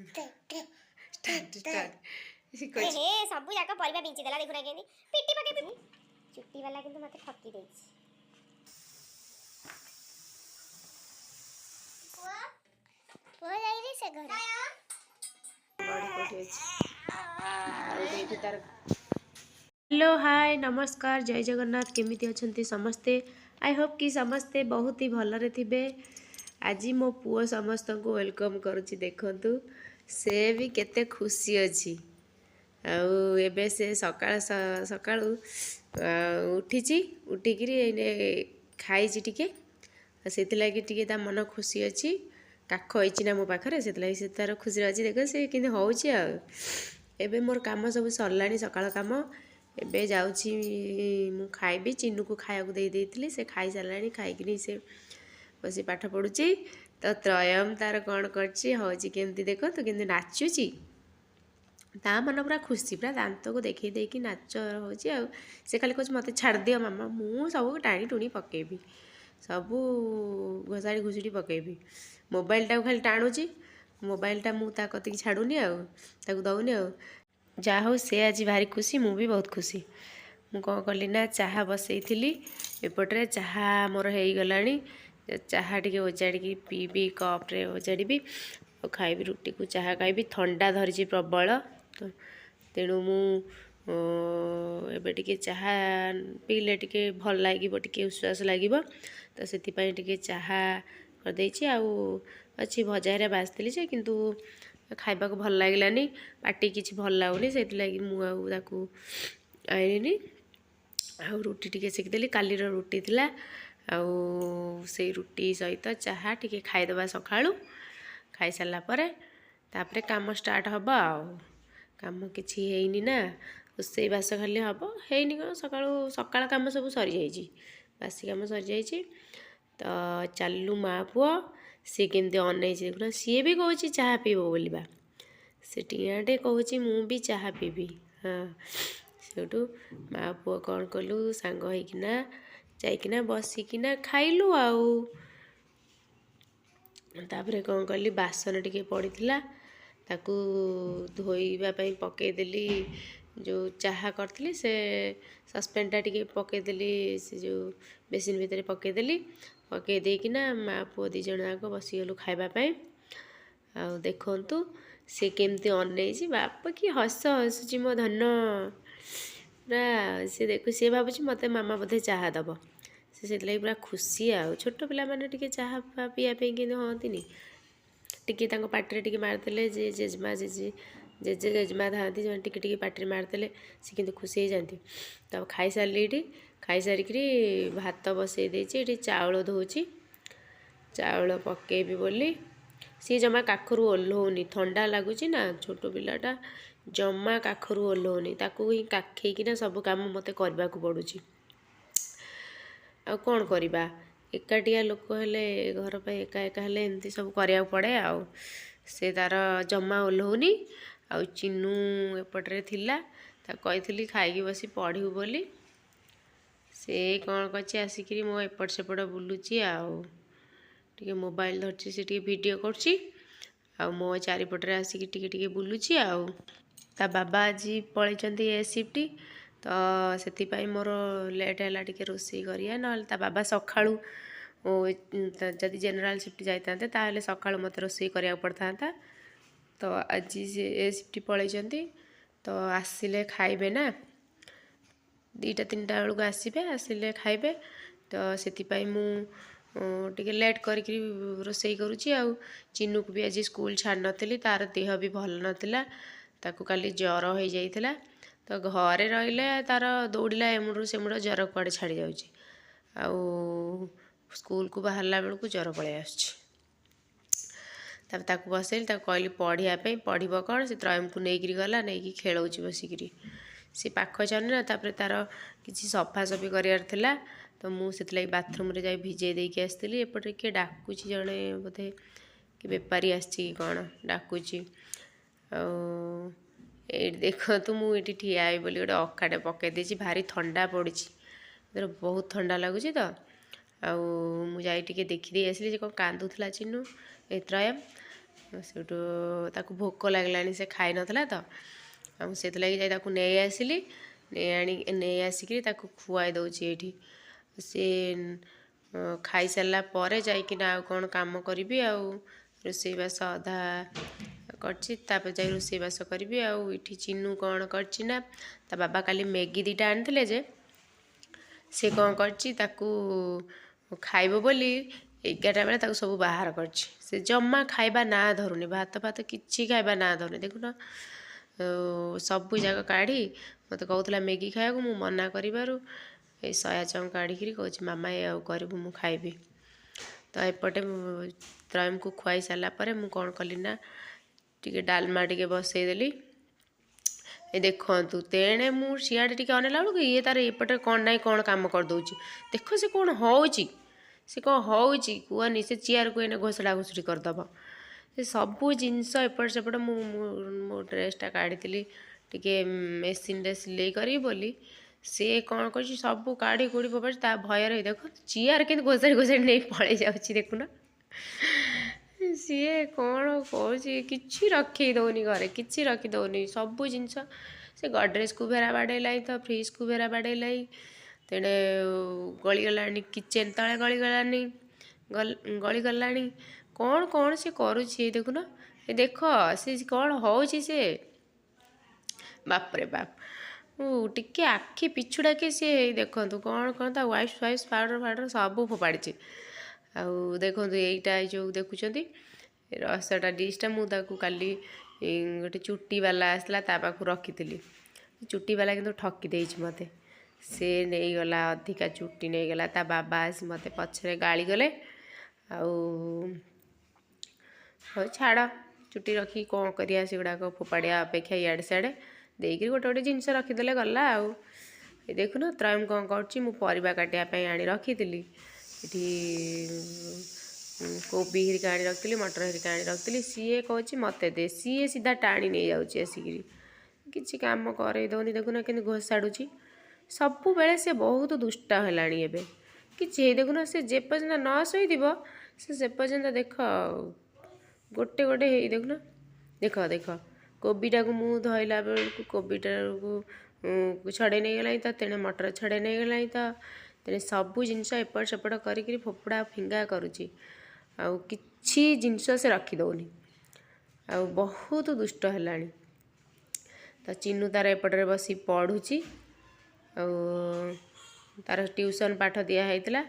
Start start हे सब जाक परिबा बिंची देला देखुना केनी पिट्टी पके चुट्टी वाला किंतु मते ठकी देछि वो जाई रे से घर बड़ी कोठी अछि आउ देठी तार हेलो हाय नमस्कार जय जगन्नाथ केमिति अछंती समस्ते आई होप कि समस्ते बहुत ही भलरे थिबे। आज मो पुओ समस्त को वेलकम करुछि देखंतु से भी केते खुशी अछि आउ एबे से सकाळ सकाळ उठिछि उठिकरी एने खाइछि टिके सेति लागि टिके ता मन खुशी अछि काख होइछि ना मो पाखरे सेति लागि से तार खुशी अछि देखो से किने होउछि आ एबे मोर काम सब सरलानी सकाळ काम एबे जाउछि मु खाइबी चिन्नू को खाया को दे देइतली से खाइ सरलानी खाइकरी से बसी पाठ पढुछि तो त्रयम तार कोन करछि होउछि केमति देखो तो केमति नाचुछि ता मन पूरा खुशी पूरा दांत को देखै दे कि नाच होउछि आ से खाली कहछ मते छाड़ दियो मामा मु सब टाणी टुणी पकेबी सब घोसाड़ी घुसड़ी पकेबी मोबाइल टा खाली टाणुछि मोबाइल टा मु ता कति छाडुनी आ ताकू दउनी आ जा हो से आज भारी खुशी मु भी बहुत खुशी मु कौन कली ना चाहा बसैथिली एपटरे चाहा मोर हेई गलानी चाहा टिके ओजाड़ी पीबी कप रे ओजाड़ी खाइबी रुटी को चाहा खाइबी ठंडा धरिछि प्रबल तो तेणु मु एबे टिके चाहा पीले टिके भल लागिबो टिके उश्वास लागिबो तो सेति पई टिके चाहा कर देछि आ अछि भजा रे बासतिली जे किंतु खाइबा को भल लागिलानी पाटी किछि भल लागुनी सेति लागि मु आ ताकू आइनी आ रुटी टिके सेक देली काली रो रुटी थिला आ से रुटी सहित चाहा टिके खाइ दबा सखाळू खाइ साला परे तापरे काम स्टार्ट हबा आ काम किछि हेइनी ना उसै बास खाली हबो हेइनी को सकाळ काम सब सरी जाइछि बासी काम सरी जाइछि तो चालू मा पुओ से केमते अनै छै देखुना सी भी कहछि चाहा पीबो बोलिबा से टियाटे कहछि मु भी चाहा पीबी हां सेटू मा पुओ कोन कलु सांग होइकिना जाइकिना बसिकिना खाइलु आउ तापरे कोन कली बासन टिके पड़िथिला ताकू धोइबा पई पके देली जो चाहा करथली से सस्पेंडा टिके पके देली से जो बेसिन भीतर पके देली पके देकिना मा पुओ दी जण आको बसी गलु खाइबा पई आ देखंतु से केमती अनै छी बाप की हस हसुची मो धन पूरा से देखु से भाबुची मते मामा बधे चाहा दबो से लई पूरा खुशी आ छोट पिला माने टिके चाहा पिया पे कि होंतिनी टिके तांको पाटरे टिके मारतले जे जेजमा जेजे जेजे जेजमा धांती जे टिके टिके पाटरे मारतले से किंतु खुशी हो जांती तब खाइ सारलीटी खाइ सारिकरी भात बसै देछि एठी चावल धोछि चावल पकेबी बोली सी जमा काखरू ओल्होनी ठंडा लागुची ना छोटो पिलाटा जमा काखरू ओल्होनी ताकू ही काखै कि ना सब काम मते करबा को पडुची आ कोन करिबा एकाटिया लोक हेले घर पे एका एका हेले एमती सब करिया पड़े आ से तार जमा ओल्होनी आ चिन्नू एपटरे थिला ता कहिथिली खाइकी बसी पढिउ बोली से कोन कछि आसिकरी मो एपट सेपट बुलुची आ टिके मोबाइल धरछि से टिके वीडियो करछि आ मो चारिपटरे आसिकी टिके टिके बुलुची आ ता बाबा जी पळैचंती ए शिफ्ट तो सेति पई मोर लेट हैला टिके रोसई करिया न ता बाबा सखाळू जदि जनरल शिफ्ट जाइतांते ताहले सखाळू मते रोसई करिया पड़तांता तो आज से ए शिफ्ट पळैचंती तो आसिले खाइबे ना 2-3 बेलू आसबे आसिले खाइबे तो सेति पई मु टिके लेट करिकरी रोसई करूची आ चिन्नू को भी आज स्कूल छाड़ नथिली तार देह भी भल नथिला ताकू काली ज्वर हो जाइथिला तो घरे रहिले तार दौड़िला एमुडू सेमुडू ज्वर कुआडे छाड़ी जाउची आ स्कूल को बाहरला बेलू को ज्वर पळे आछी तब ताकू बसैली ताकू कहली पढ़िया पे पढ़िबो कोन से त्रयम को नेगिरी गला नेकी खेलौची बसिकरी से पाख छन ना तापर तार किछि सफा सफी करियार थिला तो मु सेतलाई बाथरूम रे जाई भिजे देकी आस्तिली एपटे के डाकुची जणे बोधे कि बेपारी आछि कोन डाकुची आ ए देखो तू मु एठी ठिया आइ बोली गोटे अखाटे पके देछि भारी ठंडा पड़िछि बहुत ठंडा लागुछि तो आ मु जाई टिके देखि दे आसली जे को कांदुथला चिन्नू ए त्रयम ସେଇଠୁ ତାକୁ ଭୋକ ଲାଗିଲାଣି, ସେ ଖାଇ ନଥିଲା ତ, ଆଉ ସେଥିଲାଗି ଯାଇ ତାକୁ ନେଇ ଆସିଲି। ନେଇ ଆସିକିରି ତାକୁ ଖୁଆଇ ଦେଉଛି ଏଇଠି। ସେ ଖାଇସାରିଲା ପରେ ଯାଇକିନା ଆଉ କ'ଣ କାମ କରିବି। ଆଉ ରୋଷେଇବାସ ଅଧା କରିଛି, ତାପରେ ଯାଇ ରୋଷେଇବାସ କରିବି। ଆଉ ଏଠି ଚିନୁ କ'ଣ କରିଛି ନା, ତା ବାବା କାଲି ମ୍ୟାଗି ଦୁଇଟା ଆଣିଥିଲେ ଯେ ସେ କ'ଣ କରିଛି, ତାକୁ ଖାଇବ ବୋଲି 11ଟା ବେଳେ ତାକୁ ସବୁ ବାହାର କରିଛି। ସେ ଜମା ଖାଇବା ନାଁ ଧରୁନି, ଭାତ ଫାତ କିଛି ଖାଇବା ନାଁ ଧରୁନି। ଦେଖୁନ ସବୁ ଯାକ କାଢ଼ି ମୋତେ କହୁଥିଲା ମ୍ୟାଗି ଖାଇବାକୁ, ମୁଁ ମନା କରିବାରୁ ଏଇ ସୟା ଚଙ୍କ କାଢ଼ିକିରି କହୁଛି ମାମା ଏ ଆଉ କରିବୁ, ମୁଁ ଖାଇବି। ତ ଏପଟେ ତ୍ରୟମକୁ ଖୁଆଇ ସାରିଲା ପରେ ମୁଁ କ'ଣ କଲି ନା, ଟିକେ ଡାଲମା ଟିକେ ବସେଇଦେଲି। ଏ ଦେଖନ୍ତୁ, ତେଣେ ମୁଁ ସିଆଡ଼େ ଟିକେ ଅନେଇଲା ବେଳକୁ ଇଏ ତାର ଏପଟେ କ'ଣ ନାହିଁ କ'ଣ କାମ କରିଦେଉଛି। ଦେଖ ସେ କ'ଣ ହେଉଛି, କୁହନି। ସେ ଚେୟାରକୁ ଏନେ ଘୋଷଡ଼ା ଘୋଷଡ଼ି କରିଦେବ। ସେ ସବୁ ଜିନିଷ ଏପଟ ସେପଟ। ମୋ ଡ୍ରେସ୍ଟା କାଢ଼ିଥିଲି ଟିକେ ମେସିନ୍ରେ ସିଲେଇ କରିବି ବୋଲି, ସେ କ'ଣ କରୁଛି ସବୁ କାଢ଼ି କୁଢ଼ି ଫୋପାଡ଼ି, ତା ଭୟରେ ଦେଖ ଚେୟାର କିନ୍ତୁ ଘୋଷାଡ଼ି ଘୋଷାଡ଼ି ନେଇ ପଳେଇ ଯାଉଛି। ଦେଖୁନ ସିଏ କ'ଣ କରୁଛି, କିଛି ରଖେଇ ଦେଉନି ଘରେ, କିଛି ରଖି ଦେଉନି। ସବୁ ଜିନିଷ ସେ ଗଡ଼ରେଜକୁ ଭେରା ବାଡ଼େଇଲାଣି, ତ ଫ୍ରିଜ୍କୁ ଭେରା ବାଡ଼େଇଲାଣି, ତେଣେ ଗଳିଗଲାଣି, କିଚେନ୍ ତଳେ ଗଳିଗଲାଣି। କ'ଣ ସେ କରୁଛି ଦେଖୁନ। ଏ ଦେଖ ସେ କ'ଣ ହେଉଛି। ସେ ବାପରେ ବାପ, ଟିକେ ଆଖି ପିଛୁଡ଼ାକେ ସିଏ ଦେଖନ୍ତୁ କ'ଣ ତା ୱାଇପ୍ସ ପାଉଡ଼ର ସବୁ ଫୋପାଡ଼ିଛି। ଆଉ ଦେଖନ୍ତୁ ଏଇଟା ଯେଉଁ ଦେଖୁଛନ୍ତି ରସଟା ଡିସ୍ଟା, ମୁଁ ତାକୁ କାଲି ଗୋଟେ ଚୁଟିବାଲା ଆସିଥିଲା ତା ପାଖକୁ ରଖିଥିଲି। ଚୁଟିବାଲା କିନ୍ତୁ ଠକି ଦେଇଛି ମୋତେ। ସେ ନେଇଗଲା, ଅଧିକା ଚୁଟି ନେଇଗଲା। ତା ବାବା ଆସି ମୋତେ ପଛରେ ଗାଳି ଗଲେ। ଆଉ ହଉ ଛାଡ଼, ଚୁଟି ରଖି କ'ଣ କରିବା, ସେଗୁଡ଼ାକ ଫୋପାଡ଼ିବା ଅପେକ୍ଷା ଇଆଡ଼େ ସିଆଡ଼େ ଦେଇକିରି ଗୋଟେ ଜିନିଷ ରଖିଦେଲେ ଗଲା। ଆଉ ଏ ଦେଖୁନ ତ୍ରୟମ କ'ଣ କରୁଛି, ମୁଁ ପରିବା କାଟିବା ପାଇଁ ଆଣି ରଖିଥିଲି। ଏଠି କୋବି ହେରିକା ଆଣି ରଖିଥିଲି, ମଟର ହେରିକା ଆଣି ରଖିଥିଲି। ସିଏ କହୁଛି ମୋତେ ଦେ, ସିଏ ସିଧା ଟାଣି ନେଇଯାଉଛି ଆସିକିରି, କିଛି କାମ କରେଇ ଦେଉନି। ଦେଖୁନ କେମିତି ଘୋଷାଡ଼ୁଛି। ସବୁବେଳେ ସେ ବହୁତ ଦୁଷ୍ଟ ହେଲାଣି ଏବେ। କିଛି ଦେଖୁନ, ସେ ଯେପର୍ଯ୍ୟନ୍ତ ନ ଶୋଇଥିବ ସେ ପର୍ଯ୍ୟନ୍ତ ଦେଖ ଗୋଟେ ହେଇ ଦେଖୁନ। ଦେଖ କୋବିଟାକୁ ମୁଁ ଧଇଲା ବେଳକୁ କୋବିଟାକୁ ଛଡ଼େଇ ନେଇଗଲାଣି ତ, ତେଣେ ମଟର ଛଡ଼େଇ ନେଇଗଲାଣି ତ, ତେଣେ ସବୁ ଜିନିଷ ଏପଟ ସେପଟ କରିକିରି ଫୋପଡ଼ା ଫିଙ୍ଗା କରୁଛି। ଆଉ କିଛି ଜିନିଷ ସେ ରଖି ଦେଉନି। ଆଉ ବହୁତ ଦୁଷ୍ଟ ହେଲାଣି। ତ ଚିନୁ ତାର ଏପଟରେ ବସି ପଢ଼ୁଛି। ଆଉ ତାର ଟ୍ୟୁସନ୍ ପାଠ ଦିଆ ହେଇଥିଲା,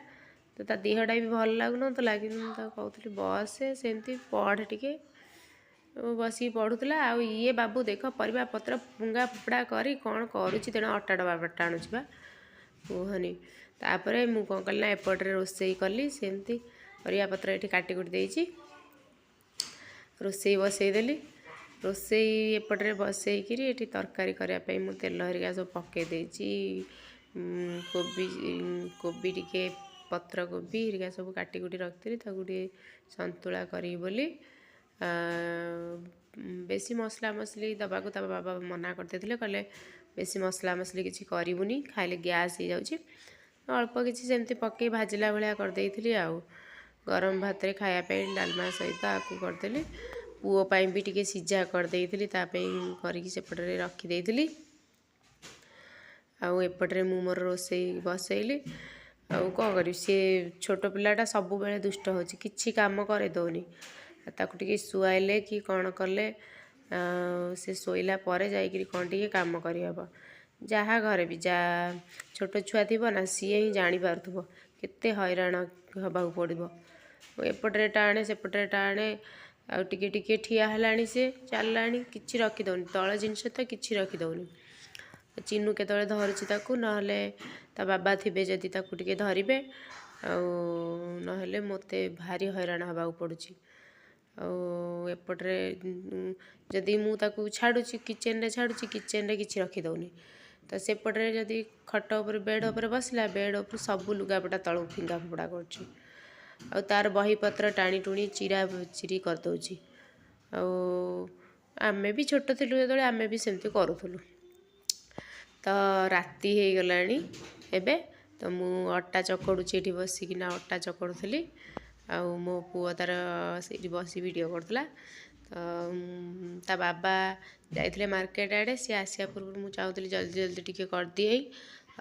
ତ ତା ଦେହଟା ବି ଭଲ ଲାଗୁନଥିଲା, କିନ୍ତୁ ମୁଁ ତାକୁ କହୁଥିଲି ବସେ ସେମିତି ପଢ଼ ଟିକେ। ବସିକି ପଢ଼ୁଥିଲା। ଆଉ ଇଏ ବାବୁ ଦେଖ ପରିବା ପତ୍ର ଫୁଙ୍ଗା ଫୋପଡ଼ା କରି କ'ଣ କରୁଛି, ତେଣୁ ଅଟା ଡବା ଟାଣୁଛି ବା, କୁହନି। ତାପରେ ମୁଁ କ'ଣ କଲି ନା, ଏପଟରେ ରୋଷେଇ କଲି। ସେମିତି ପରିବାପତ୍ର ଏଠି କାଟି କୁଟି ଦେଇଛି, ରୋଷେଇ ବସେଇଦେଲି। ରୋଷେଇ ଏପଟରେ ବସେଇକିରି ଏଠି ତରକାରୀ କରିବା ପାଇଁ ମୁଁ ତେଲ ହେରିକା ସବୁ ପକାଇ ଦେଇଛି। କୋବି ଟିକେ ପତ୍ରକୋବି ହେରିକା ସବୁ କାଟି କୁଟି ରଖିଥିଲି, ତାକୁ ଟିକେ ସନ୍ତୁଳା କରିବି ବୋଲି। ବେଶୀ ମସଲା ମସଲି ଦେବାକୁ ତା ବାବା ମନା କରିଦେଇଥିଲେ, କହିଲେ ବେଶୀ ମସଲା ମସଲି କିଛି କରିବୁନି, ଖାଇଲେ ଗ୍ୟାସ୍ ହେଇଯାଉଛି। ଅଳ୍ପ କିଛି ସେମିତି ପକାଇ ଭାଜିଲା ଭଳିଆ କରିଦେଇଥିଲି। ଆଉ ଗରମ ଭାତରେ ଖାଇବା ପାଇଁ ଡାଲମା ସହିତ ଆକୁ କରିଦେଲି। ପୁଅ ପାଇଁ ବି ଟିକେ ସିଝା କରିଦେଇଥିଲି, ତା ପାଇଁ କରିକି ସେପଟରେ ରଖିଦେଇଥିଲି। ଆଉ ଏପଟରେ ମୁଁ ମୋର ରୋଷେଇ ବସେଇଲି। ଆଉ କ'ଣ କରିବି, ସିଏ ଛୋଟ ପିଲାଟା ସବୁବେଳେ ଦୁଷ୍ଟ ହେଉଛି, କିଛି କାମ କରେଇ ଦେଉନି। ତାକୁ ଟିକେ ଶୁଆଇଲେ କି କ'ଣ କଲେ ସେ ଶୋଇଲା ପରେ ଯାଇକିରି କ'ଣ ଟିକେ କାମ କରିହେବ। ଯାହା ଘରେ ବି ଛୋଟ ଛୁଆ ଥିବ ନା, ସିଏ ହିଁ ଜାଣିପାରୁଥିବ କେତେ ହଇରାଣ ହେବାକୁ ପଡ଼ିବ। ଏପଟରେ ଟାଣେ ସେପଟରେ ଟାଣେ, ଆଉ ଟିକେ ଠିଆ ହେଲାଣି, ସେ ଚାଲିଲାଣି, କିଛି ରଖିଦେଉନି। ତଳ ଜିନିଷ ତ କିଛି ରଖିଦେଉନି। ଚିନୁ କେତେବେଳେ ଧରୁଛି ତାକୁ, ନହେଲେ ତା ବାବା ଥିବେ ଯଦି ତାକୁ ଟିକେ ଧରିବେ, ଆଉ ନହେଲେ ମୋତେ ଭାରି ହଇରାଣ ହେବାକୁ ପଡ଼ୁଛି। ଆଉ ଏପଟରେ ଯଦି ମୁଁ ତାକୁ ଛାଡ଼ୁଛି କିଚେନ୍ରେ କିଛି ରଖିଦେଉନି। ତ ସେପଟରେ ଯଦି ଖଟ ଉପରେ ବେଡ଼୍ ଉପରେ ବସିଲା, ବେଡ଼୍ ଉପରେ ସବୁ ଲୁଗାପଟା ତଳକୁ ଫିଙ୍ଗା ଫୋପଡ଼ା କରୁଛି। ଆଉ ତାର ବହିପତ୍ର ଟାଣି ଟୁଣି ଚିରା ଚିରି କରିଦେଉଛି। ଆଉ ଆମେ ବି ଛୋଟ ଥିଲୁ ଯେତେବେଳେ ଆମେ ବି ସେମିତି କରୁଥିଲୁ। ତ ରାତି ହେଇଗଲାଣି ଏବେ, ତ ମୁଁ ଅଟା ଚକଡ଼ୁଛି, ଏଠି ବସିକିନା ଅଟା ଚକଡ଼ୁଥିଲି। ଆଉ ମୋ ପୁଅ ତାର ସେଇଠି ବସି ଭିଡ଼ିଓ କରୁଥିଲା। ତ ତା ବାବା ଯାଇଥିଲେ ମାର୍କେଟ ଆଡ଼େ, ସିଏ ଆସିବା ପୂର୍ବରୁ ମୁଁ ଚାହୁଁଥିଲି ଜଲ୍ଦି ଜଲ୍ଦି ଟିକେ କରିଦିଏ।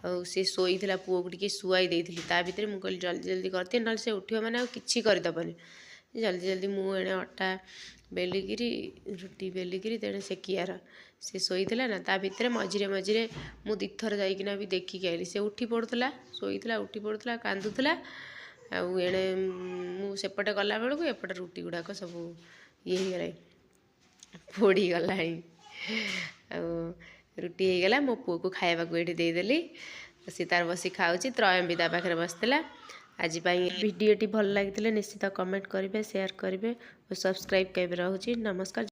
ଆଉ ସେ ଶୋଇଥିଲା, ପୁଅକୁ ଟିକେ ଶୁଆଇ ଦେଇଥିଲି, ତା ଭିତରେ ମୁଁ କହିଲି ଜଲ୍ଦି ଜଲ୍ଦି କରିଦିଏ, ନହେଲେ ସେ ଉଠିବ ମାନେ ଆଉ କିଛି କରିଦେବନି। ଜଲ୍ଦି ଜଲ୍ଦି ମୁଁ ଏଣେ ଅଟା ବେଲିକିରି ରୁଟି ବେଲିକିରି ତେଣେ ସେକିଆର, ସେ ଶୋଇଥିଲା ନା, ତା ଭିତରେ ମଝିରେ ମଝିରେ ମୁଁ ଦିଥର ଯାଇକିନା ବି ଦେଖିକି ଆଇଲି। ସେ ଉଠି ପଡ଼ୁଥିଲା, ଶୋଇଥିଲା, ଉଠି ପଡ଼ୁଥିଲା, କାନ୍ଦୁଥିଲା। ଆଉ ଏଣେ ମୁଁ ସେପଟେ ଗଲାବେଳକୁ ଏପଟେ ରୁଟି ଗୁଡ଼ାକ ସବୁ ଇଏ ହେଇଗଲାଣି, ପୋଡ଼ିଗଲାଣି। ଆଉ ରୁଟି ହେଇଗଲା, ମୋ ପୁଅକୁ ଖାଇବାକୁ ଏଇଠି ଦେଇଦେଲି, ସେ ତାର ବସି ଖାଉଛି। ତ୍ରୟମ ବି ତା ପାଖରେ ବସିଥିଲା। ଆଜି ପାଇଁ ଭିଡ଼ିଓଟି ଭଲ ଲାଗିଥିଲେ ନିଶ୍ଚିତ କମେଣ୍ଟ କରିବେ, ସେୟାର କରିବେ ଓ ସବସ୍କ୍ରାଇବ୍ କରିବେ। ରହୁଛି, ନମସ୍କାର।